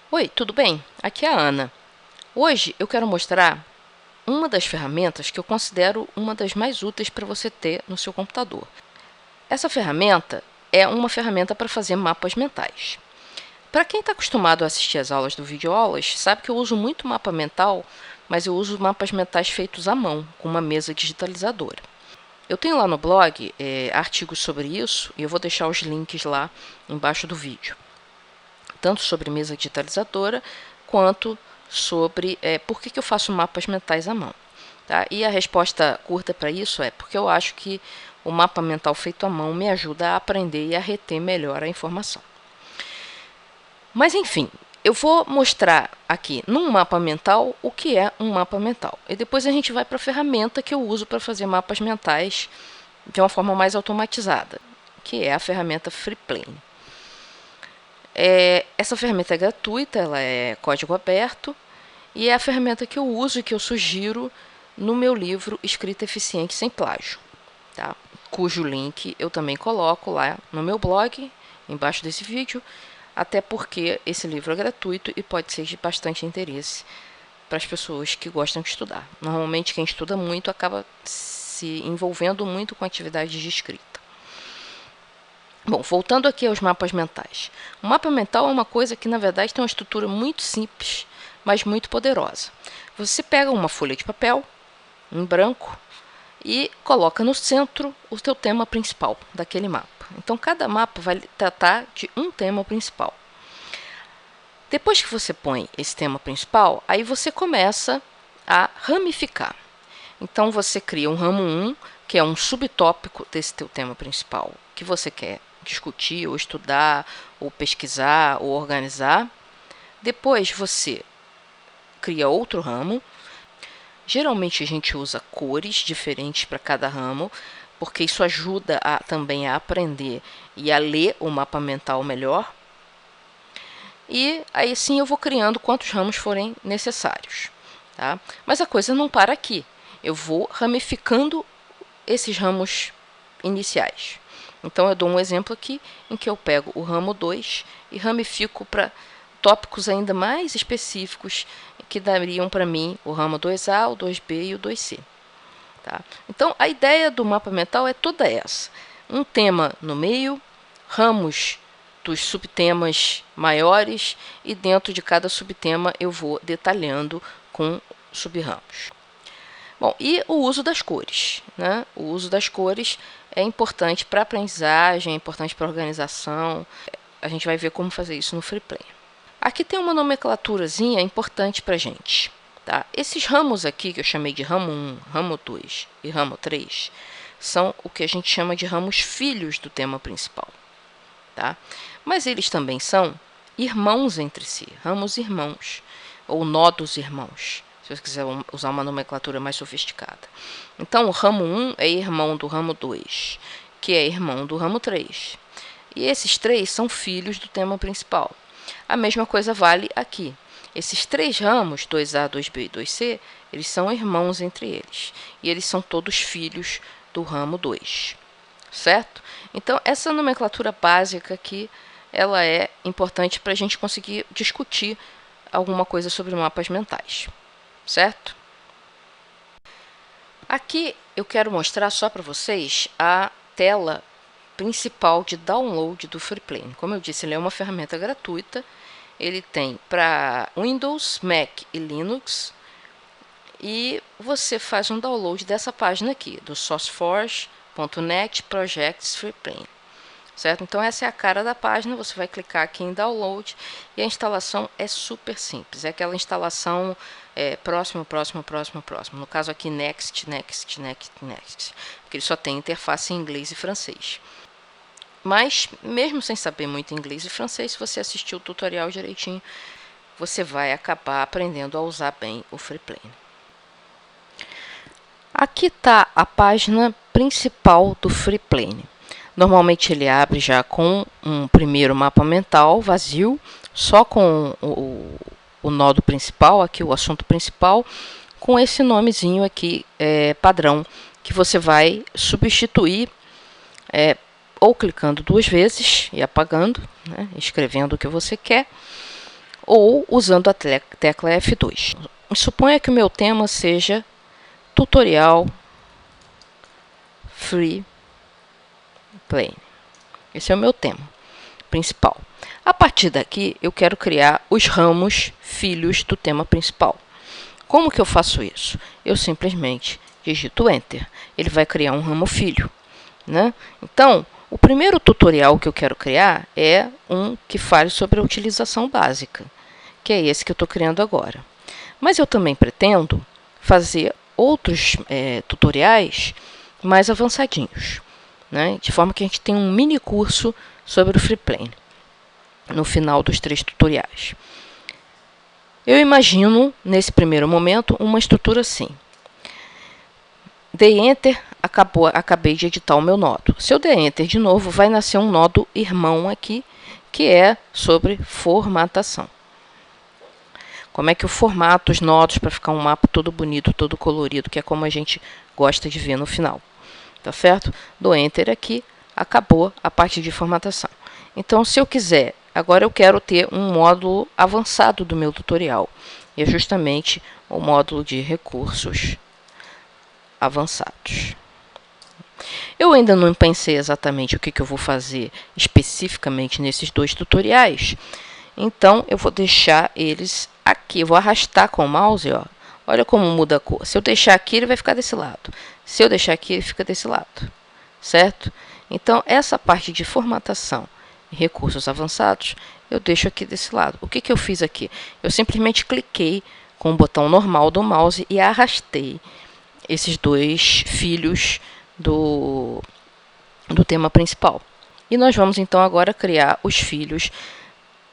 Oi, tudo bem? Aqui é a Ana. Hoje eu quero mostrar uma das ferramentas que eu considero uma das mais úteis para você ter no seu computador. Essa ferramenta é uma ferramenta para fazer mapas mentais. Para quem está acostumado a assistir as aulas do Videoaulas, sabe que eu uso muito mapa mental, mas eu uso mapas mentais feitos à mão, com uma mesa digitalizadora. Eu tenho lá no blog artigos sobre isso e eu vou deixar os links lá embaixo do vídeo. Tanto sobre mesa digitalizadora, quanto sobre por que eu faço mapas mentais à mão. Tá? E a resposta curta para isso é porque eu acho que o mapa mental feito à mão me ajuda a aprender e a reter melhor a informação. Mas enfim, eu vou mostrar aqui num mapa mental o que é um mapa mental. E depois a gente vai para a ferramenta que eu uso para fazer mapas mentais de uma forma mais automatizada, que é a ferramenta Freeplane. Essa ferramenta é gratuita, ela é código aberto e é a ferramenta que eu uso e que eu sugiro no meu livro Escrita Eficiente Sem Plágio, tá? Cujo link eu também coloco lá no meu blog, embaixo desse vídeo, até porque esse livro é gratuito e pode ser de bastante interesse para as pessoas que gostam de estudar. Normalmente quem estuda muito acaba se envolvendo muito com atividades de escrita. Bom, voltando aqui aos mapas mentais. O mapa mental é uma coisa que, na verdade, tem uma estrutura muito simples, mas muito poderosa. Você pega uma folha de papel, em branco, e coloca no centro o seu tema principal daquele mapa. Então, cada mapa vai tratar de um tema principal. Depois que você põe esse tema principal, aí você começa a ramificar. Então, você cria um ramo 1, que é um subtópico desse teu tema principal, que você quer discutir, ou estudar, ou pesquisar, ou organizar. Depois você cria outro ramo. Geralmente a gente usa cores diferentes para cada ramo, porque isso ajuda também a aprender e a ler o mapa mental melhor. E aí sim eu vou criando quantos ramos forem necessários. Tá? Mas a coisa não para aqui. Eu vou ramificando esses ramos iniciais. Então eu dou um exemplo aqui em que eu pego o ramo 2 e ramifico para tópicos ainda mais específicos que dariam para mim o ramo 2A, o 2B e o 2C. Tá? Então a ideia do mapa mental é toda essa. Um tema no meio, ramos dos subtemas maiores e dentro de cada subtema eu vou detalhando com subramos. Bom, e o uso das cores, né? O uso das cores é importante para a aprendizagem, é importante para a organização. A gente vai ver como fazer isso no Freeplane. Aqui tem uma nomenclaturazinha importante para a gente. Tá? Esses ramos aqui, que eu chamei de ramo 1, ramo 2 e ramo 3, são o que a gente chama de ramos filhos do tema principal. Tá? Mas eles também são irmãos entre si, ramos irmãos, ou nodos irmãos, se você quiser usar uma nomenclatura mais sofisticada. Então, o ramo 1 é irmão do ramo 2, que é irmão do ramo 3. E esses três são filhos do tema principal. A mesma coisa vale aqui. Esses três ramos, 2A, 2B e 2C, eles são irmãos entre eles. E eles são todos filhos do ramo 2. Certo? Então, essa nomenclatura básica aqui, ela é importante para a gente conseguir discutir alguma coisa sobre mapas mentais. Certo? Aqui eu quero mostrar só para vocês a tela principal de download do Freeplane. Como eu disse, ele é uma ferramenta gratuita. Ele tem para Windows, Mac e Linux. E você faz um download dessa página aqui, do sourceforge.net projects Freeplane. Certo? Então essa é a cara da página, você vai clicar aqui em download e a instalação é super simples, é aquela instalação próximo. No caso aqui next, porque ele só tem interface em inglês e francês. Mas mesmo sem saber muito inglês e francês, se você assistir o tutorial direitinho, você vai acabar aprendendo a usar bem o Freeplane. Aqui está a página principal do Freeplane. Normalmente ele abre já com um primeiro mapa mental vazio, só com o nodo principal, aqui o assunto principal, com esse nomezinho aqui padrão, que você vai substituir ou clicando 2 vezes e apagando, né, escrevendo o que você quer, ou usando a tecla F2. Suponha que o meu tema seja tutorial free plane. Esse é o meu tema principal. A partir daqui, eu quero criar os ramos filhos do tema principal. Como que eu faço isso? Eu simplesmente digito Enter. Ele vai criar um ramo filho, né? Então, o primeiro tutorial que eu quero criar é um que fale sobre a utilização básica, que é esse que eu estou criando agora. Mas eu também pretendo fazer outros tutoriais mais avançadinhos, né? De forma que a gente tenha um mini curso sobre o FreePlane no final dos 3 tutoriais. Eu imagino, nesse primeiro momento, uma estrutura assim. Dei Enter, acabei de editar o meu nodo. Se eu der Enter de novo, vai nascer um nodo irmão aqui, que é sobre formatação. Como é que eu formato os nodos para ficar um mapa todo bonito, todo colorido, que é como a gente gosta de ver no final. Tá certo? Dou Enter aqui, acabou a parte de formatação. Então, se eu quiser, agora eu quero ter um módulo avançado do meu tutorial. E é justamente o módulo de recursos avançados. Eu ainda não pensei exatamente o que eu vou fazer especificamente nesses 2 tutoriais. Então, eu vou deixar eles aqui. Eu vou arrastar com o mouse, ó. Olha como muda a cor. Se eu deixar aqui, ele vai ficar desse lado. Se eu deixar aqui, ele fica desse lado. Certo? Então, essa parte de formatação e recursos avançados, eu deixo aqui desse lado. O que eu fiz aqui? Eu simplesmente cliquei com o botão normal do mouse e arrastei esses 2 filhos do tema principal. E nós vamos, então, agora criar os filhos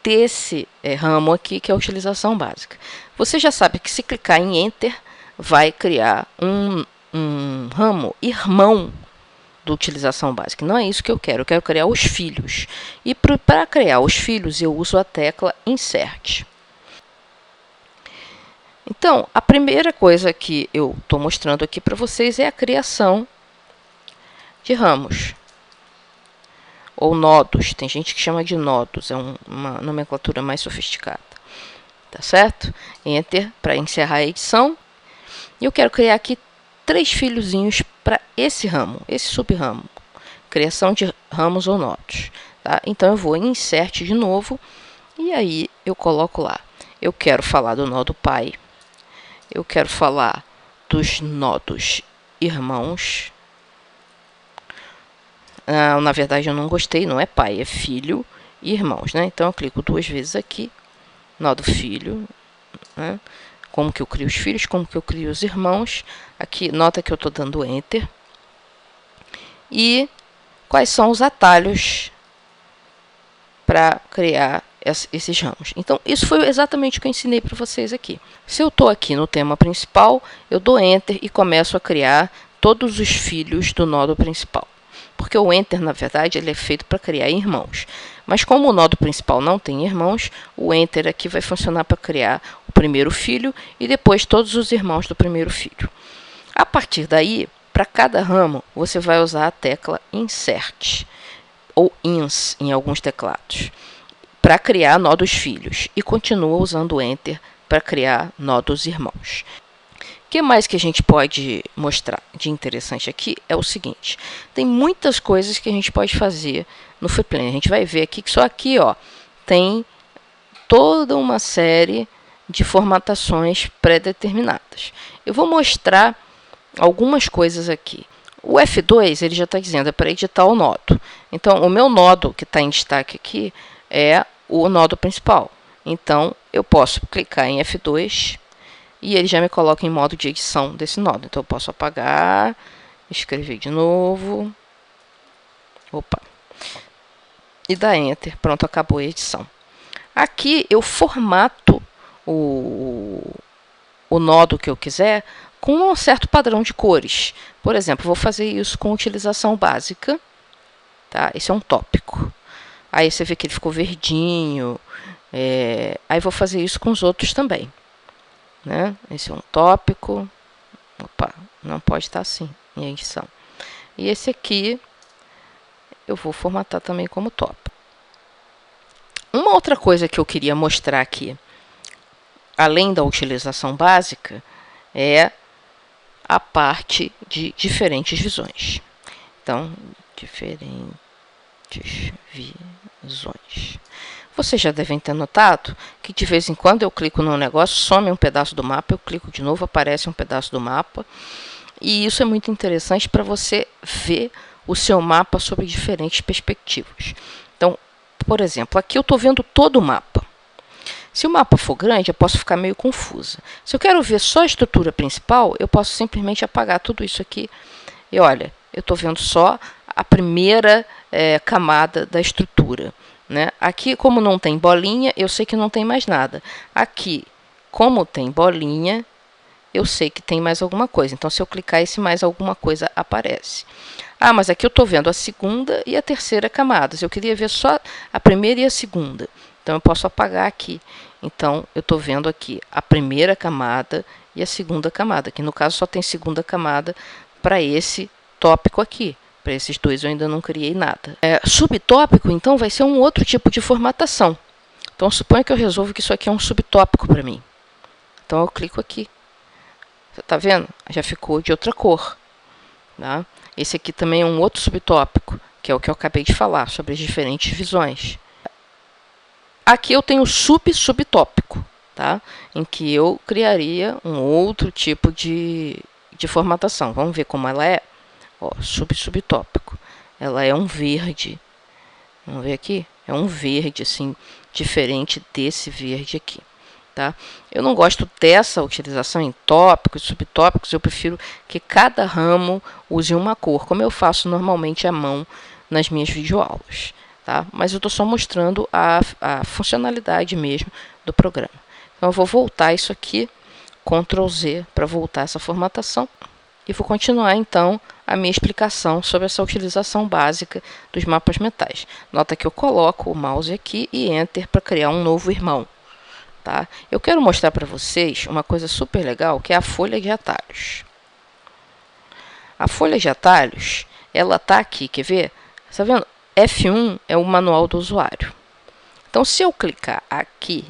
desse ramo aqui, que é a utilização básica. Você já sabe que se clicar em Enter, vai criar um ramo irmão da utilização básica. Não é isso que eu quero criar os filhos. E para criar os filhos, eu uso a tecla Insert. Então, a primeira coisa que eu estou mostrando aqui para vocês é a criação de ramos. Ou nodos, tem gente que chama de nodos, é uma nomenclatura mais sofisticada. Tá certo? Enter para encerrar a edição. E eu quero criar aqui 3 filhozinhos para esse ramo, esse subramo. Criação de ramos ou nodos. Tá? Então, eu vou em Insert de novo. E aí, eu coloco lá. Eu quero falar do nodo pai. Eu quero falar dos nodos irmãos. Na verdade, eu não gostei, não é pai, é filho e irmãos, né? Então, eu clico 2 vezes aqui, nodo filho, né? Como que eu crio os filhos, como que eu crio os irmãos. Aqui, nota que eu estou dando Enter. E quais são os atalhos para criar esses ramos. Então, isso foi exatamente o que eu ensinei para vocês aqui. Se eu estou aqui no tema principal, eu dou Enter e começo a criar todos os filhos do nodo principal. Porque o Enter, na verdade, ele é feito para criar irmãos. Mas como o nodo principal não tem irmãos, o Enter aqui vai funcionar para criar o primeiro filho e depois todos os irmãos do primeiro filho. A partir daí, para cada ramo, você vai usar a tecla Insert, ou Ins em alguns teclados, para criar nodos filhos. E continua usando o Enter para criar nodos irmãos. O que mais que a gente pode mostrar de interessante aqui é o seguinte. Tem muitas coisas que a gente pode fazer no FreePlane. A gente vai ver aqui que só aqui tem toda uma série de formatações pré-determinadas. Eu vou mostrar algumas coisas aqui. O F2 ele já está dizendo é para editar o nodo. Então, o meu nodo que está em destaque aqui é o nodo principal. Então, eu posso clicar em F2 e ele já me coloca em modo de edição desse nodo. Então, eu posso apagar, escrever de novo. Opa! E dar Enter. Pronto, acabou a edição. Aqui, eu formato o nodo que eu quiser com um certo padrão de cores. Por exemplo, vou fazer isso com utilização básica. Tá? Esse é um tópico. Aí você vê que ele ficou verdinho. Aí vou fazer isso com os outros também. Né? Esse é um tópico. Opa, não pode estar assim em edição. E esse aqui eu vou formatar também como tópico. Uma outra coisa que eu queria mostrar aqui além da utilização básica, é a parte de diferentes visões. Então, diferentes visões. Vocês já devem ter notado que de vez em quando eu clico no negócio, some um pedaço do mapa, eu clico de novo, aparece um pedaço do mapa. E isso é muito interessante para você ver o seu mapa sob diferentes perspectivas. Então, por exemplo, aqui eu estou vendo todo o mapa. Se o mapa for grande, eu posso ficar meio confusa. Se eu quero ver só a estrutura principal, eu posso simplesmente apagar tudo isso aqui. E olha, eu estou vendo só a primeira camada da estrutura. Né? Aqui, como não tem bolinha, eu sei que não tem mais nada. Aqui, como tem bolinha, eu sei que tem mais alguma coisa. Então, se eu clicar, esse mais alguma coisa aparece. Ah, mas aqui eu estou vendo a segunda e a terceira camadas. Eu queria ver só a primeira e a segunda. Então, eu posso apagar aqui. Então, eu estou vendo aqui a primeira camada e a segunda camada. Que no caso só tem segunda camada para esse tópico aqui. Para esses dois eu ainda não criei nada. Subtópico, então, vai ser um outro tipo de formatação. Então, suponha que eu resolvo que isso aqui é um subtópico para mim. Então, eu clico aqui. Você está vendo? Já ficou de outra cor. Tá? Esse aqui também é um outro subtópico, que é o que eu acabei de falar, sobre as diferentes visões. Aqui eu tenho subtópico, tá? Em que eu criaria um outro tipo de formatação. Vamos ver como ela é. Ó, subtópico. Ela é um verde. Vamos ver aqui? É um verde, assim, diferente desse verde aqui. Tá? Eu não gosto dessa utilização em tópicos, subtópicos. Eu prefiro que cada ramo use uma cor, como eu faço normalmente à mão nas minhas videoaulas. Tá? Mas eu estou só mostrando a funcionalidade mesmo do programa. Então, eu vou voltar isso aqui, Ctrl Z, para voltar essa formatação. E vou continuar, então, a minha explicação sobre essa utilização básica dos mapas mentais. Nota que eu coloco o mouse aqui e Enter para criar um novo irmão. Tá? Eu quero mostrar para vocês uma coisa super legal, que é a folha de atalhos. A folha de atalhos, ela está aqui, quer ver? Está vendo? F1 é o manual do usuário. Então, se eu clicar aqui,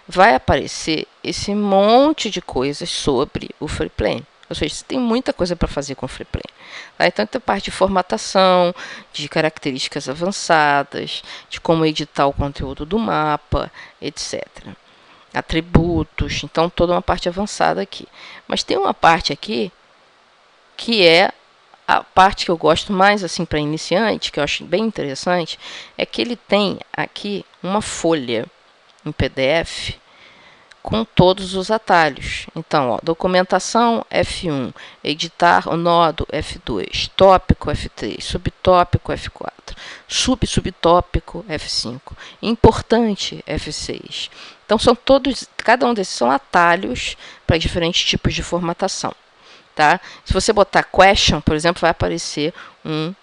vai aparecer esse monte de coisas sobre o Freeplane. Ou seja, você tem muita coisa para fazer com o Freeplane. Tá? Então, tem a parte de formatação, de características avançadas, de como editar o conteúdo do mapa, etc. Atributos, então toda uma parte avançada aqui. Mas tem uma parte aqui que é a parte que eu gosto mais assim para iniciante, que eu acho bem interessante, é que ele tem aqui uma folha em PDF com todos os atalhos. Então, ó, documentação F1, editar o nodo F2, tópico F3, subtópico F4, subtópico F5, importante F6. Então, são todos, cada um desses são atalhos para diferentes tipos de formatação. Tá? Se você botar question, por exemplo, vai aparecer um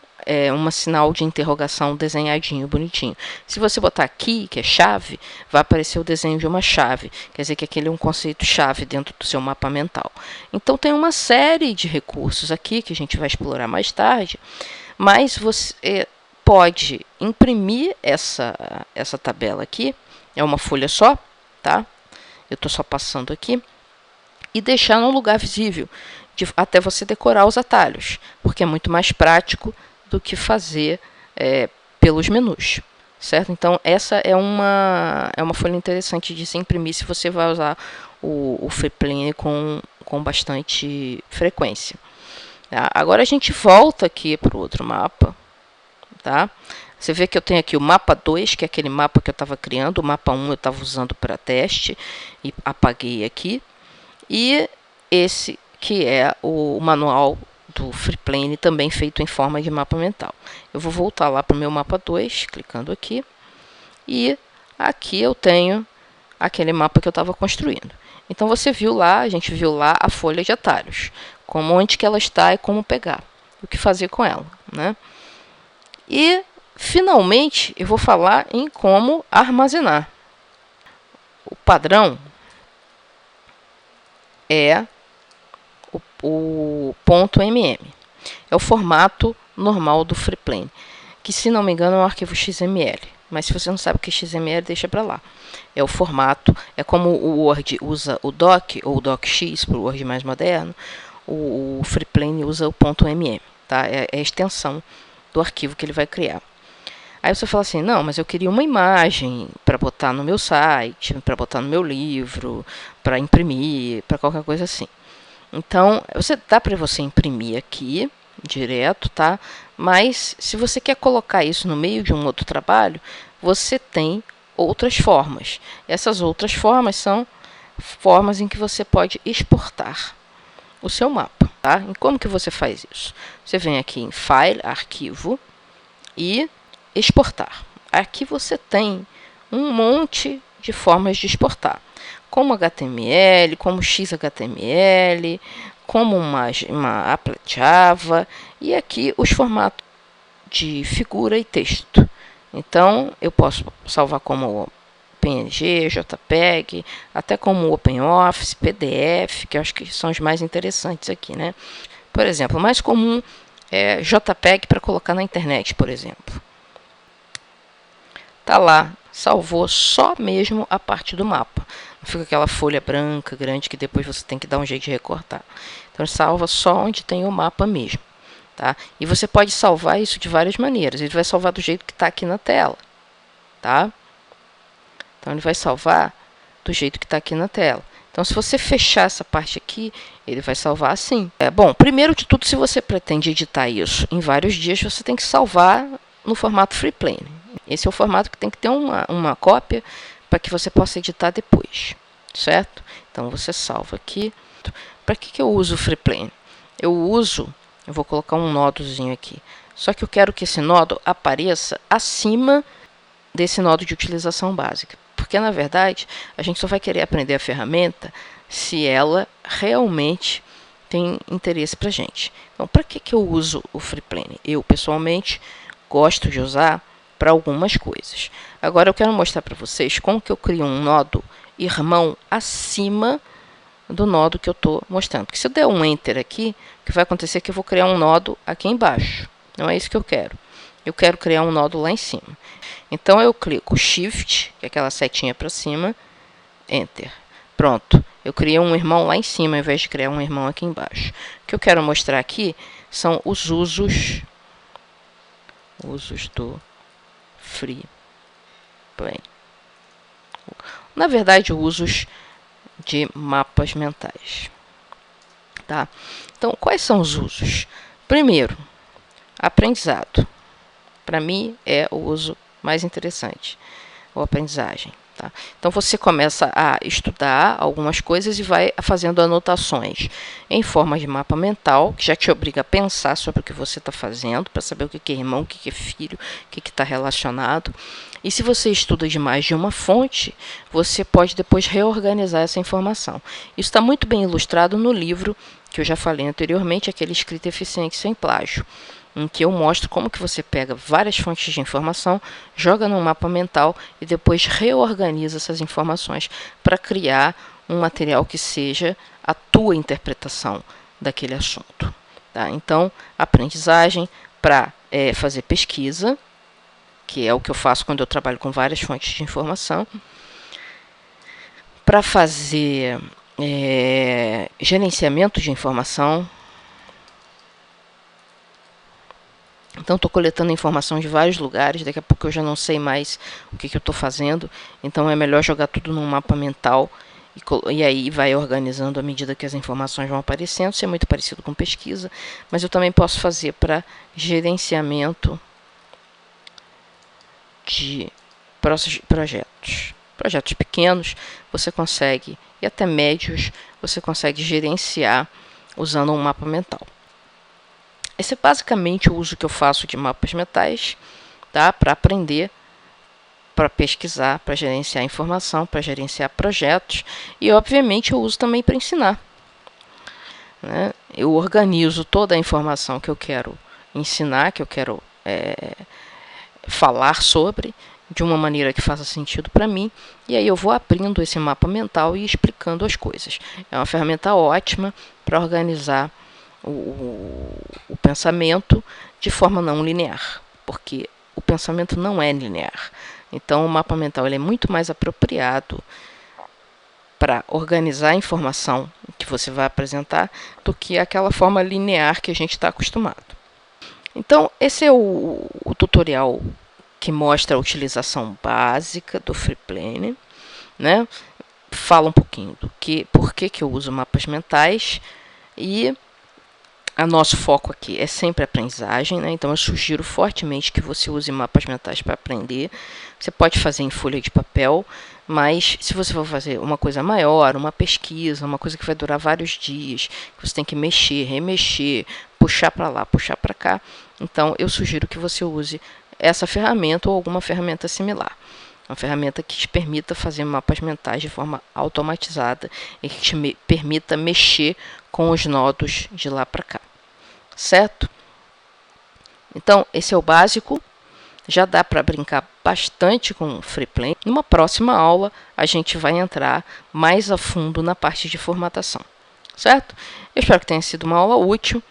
sinal de interrogação desenhadinho, bonitinho. Se você botar key, que é chave, vai aparecer o desenho de uma chave. Quer dizer que aquele é um conceito chave dentro do seu mapa mental. Então, tem uma série de recursos aqui que a gente vai explorar mais tarde, mas você pode imprimir essa tabela aqui, é uma folha só, tá? Eu estou só passando aqui, e deixar num lugar visível, até você decorar os atalhos, porque é muito mais prático do que fazer pelos menus, certo? Então, essa é uma folha interessante de se imprimir se você vai usar o Freeplane com bastante frequência. Tá? Agora, a gente volta aqui para o outro mapa. Tá? Você vê que eu tenho aqui o mapa 2, que é aquele mapa que eu estava criando. O mapa 1 eu estava usando para teste e apaguei aqui. E esse que é o manual do Freeplane, também feito em forma de mapa mental. Eu vou voltar lá para o meu mapa 2, clicando aqui. E aqui eu tenho aquele mapa que eu estava construindo. Então, você viu lá, a gente viu lá a folha de atalhos. Onde que ela está e como pegar. O que fazer com ela, né? E, finalmente, eu vou falar em como armazenar. O padrão é o .mm. É o formato normal do Freeplane, que, se não me engano, é um arquivo XML. mas se você não sabe o que é XML, deixa para lá. É o formato, é como o Word usa o doc, ou o docx para o Word mais moderno, o Freeplane usa o .mm, tá? É a extensão do arquivo que ele vai criar. Aí você fala assim, não, mas eu queria uma imagem para botar no meu site, para botar no meu livro, para imprimir, para qualquer coisa assim. Então, dá para você imprimir aqui, direto, tá? Mas, se você quer colocar isso no meio de um outro trabalho, você tem outras formas. Essas outras formas são formas em que você pode exportar o seu mapa, tá? E como que você faz isso? Você vem aqui em File, Arquivo e Exportar. Aqui você tem um monte de formas de exportar, como HTML, como XHTML, como uma applet Java, e aqui os formatos de figura e texto. Então, eu posso salvar como PNG, JPEG, até como OpenOffice, PDF, que eu acho que são os mais interessantes aqui, né? Por exemplo, o mais comum é JPEG para colocar na internet, por exemplo. Tá lá, salvou só mesmo a parte do mapa. Não fica aquela folha branca grande que depois você tem que dar um jeito de recortar. Então salva só onde tem o mapa mesmo, tá? E você pode salvar isso de várias maneiras. Ele vai salvar do jeito que está aqui na tela, tá? Então ele vai salvar do jeito que está aqui na tela. Então, se você fechar essa parte aqui, ele vai salvar assim. Bom, primeiro de tudo, se você pretende editar isso em vários dias, você tem que salvar no formato Freeplane. Esse é o formato que tem que ter uma cópia para que você possa editar depois, certo? Então, você salva aqui. Para que eu uso o Freeplane? Eu vou colocar um nódozinho aqui. Só que eu quero que esse nódo apareça acima desse nódo de utilização básica. Porque, na verdade, a gente só vai querer aprender a ferramenta se ela realmente tem interesse para a gente. Então, para que eu uso o Freeplane? Eu, pessoalmente, gosto de usar para algumas coisas. Agora, eu quero mostrar para vocês como que eu crio um nódo irmão acima do nódo que eu estou mostrando. Porque se eu der um Enter aqui, o que vai acontecer é que eu vou criar um nódo aqui embaixo. Não é isso que eu quero. Eu quero criar um nódo lá em cima. Então, eu clico Shift, que é aquela setinha para cima, Enter. Pronto, eu criei um irmão lá em cima, ao invés de criar um irmão aqui embaixo. O que eu quero mostrar aqui são os usos do Freeplane. Na verdade, usos de mapas mentais. Tá? Então, quais são os usos? Primeiro, aprendizado. Para mim, é o uso mais interessante, ou aprendizagem. Tá? Então, você começa a estudar algumas coisas e vai fazendo anotações em forma de mapa mental, que já te obriga a pensar sobre o que você está fazendo, para saber o que é irmão, o que é filho, o que está relacionado. E se você estuda de mais de uma fonte, você pode depois reorganizar essa informação. Isso está muito bem ilustrado no livro que eu já falei anteriormente, aquele Escrita Eficiente Sem Plágio, em que eu mostro como que você pega várias fontes de informação, joga num mapa mental e depois reorganiza essas informações para criar um material que seja a tua interpretação daquele assunto. Tá? Então, aprendizagem para fazer pesquisa, que é o que eu faço quando eu trabalho com várias fontes de informação, para fazer gerenciamento de informação. Então, estou coletando informação de vários lugares, daqui a pouco eu já não sei mais o que eu estou fazendo, então é melhor jogar tudo num mapa mental e aí vai organizando à medida que as informações vão aparecendo. Isso é muito parecido com pesquisa, mas eu também posso fazer para gerenciamento de projetos. Projetos pequenos você consegue, e até médios, você consegue gerenciar usando um mapa mental. Esse é basicamente o uso que eu faço de mapas mentais, tá? Para aprender, para pesquisar, para gerenciar informação, para gerenciar projetos e, obviamente, eu uso também para ensinar. Né? Eu organizo toda a informação que eu quero ensinar, que eu quero falar sobre, de uma maneira que faça sentido para mim, e aí eu vou abrindo esse mapa mental e explicando as coisas. É uma ferramenta ótima para organizar o pensamento de forma não linear, porque o pensamento não é linear. Então, o mapa mental ele é muito mais apropriado para organizar a informação que você vai apresentar do que aquela forma linear que a gente está acostumado. Então, esse é o tutorial que mostra a utilização básica do Freeplane, né? Fala um pouquinho do por que eu uso mapas mentais e o nosso foco aqui é sempre a aprendizagem, né? Então eu sugiro fortemente que você use mapas mentais para aprender. Você pode fazer em folha de papel, mas se você for fazer uma coisa maior, uma pesquisa, uma coisa que vai durar vários dias, que você tem que mexer, remexer, puxar para lá, puxar para cá, então eu sugiro que você use essa ferramenta ou alguma ferramenta similar. Uma ferramenta que te permita fazer mapas mentais de forma automatizada e que te permita mexer com os nodos de lá para cá. Certo? Então, esse é o básico. Já dá para brincar bastante com o Freeplane. Numa próxima aula, a gente vai entrar mais a fundo na parte de formatação. Certo? Eu espero que tenha sido uma aula útil.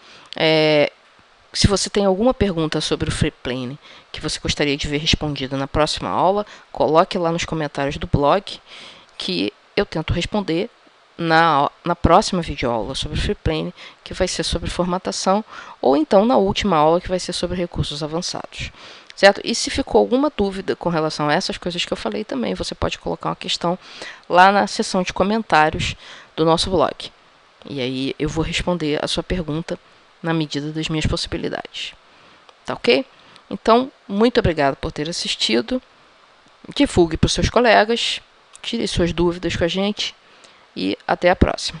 Se você tem alguma pergunta sobre o Freeplane que você gostaria de ver respondida na próxima aula, coloque lá nos comentários do blog que eu tento responder na próxima videoaula sobre Freeplane, que vai ser sobre formatação, ou então na última aula que vai ser sobre recursos avançados. Certo? E se ficou alguma dúvida com relação a essas coisas que eu falei também, você pode colocar uma questão lá na seção de comentários do nosso blog. E aí eu vou responder a sua pergunta na medida das minhas possibilidades. Tá ok? Então, muito obrigado por ter assistido. Divulgue para os seus colegas. Tire suas dúvidas com a gente. E até a próxima.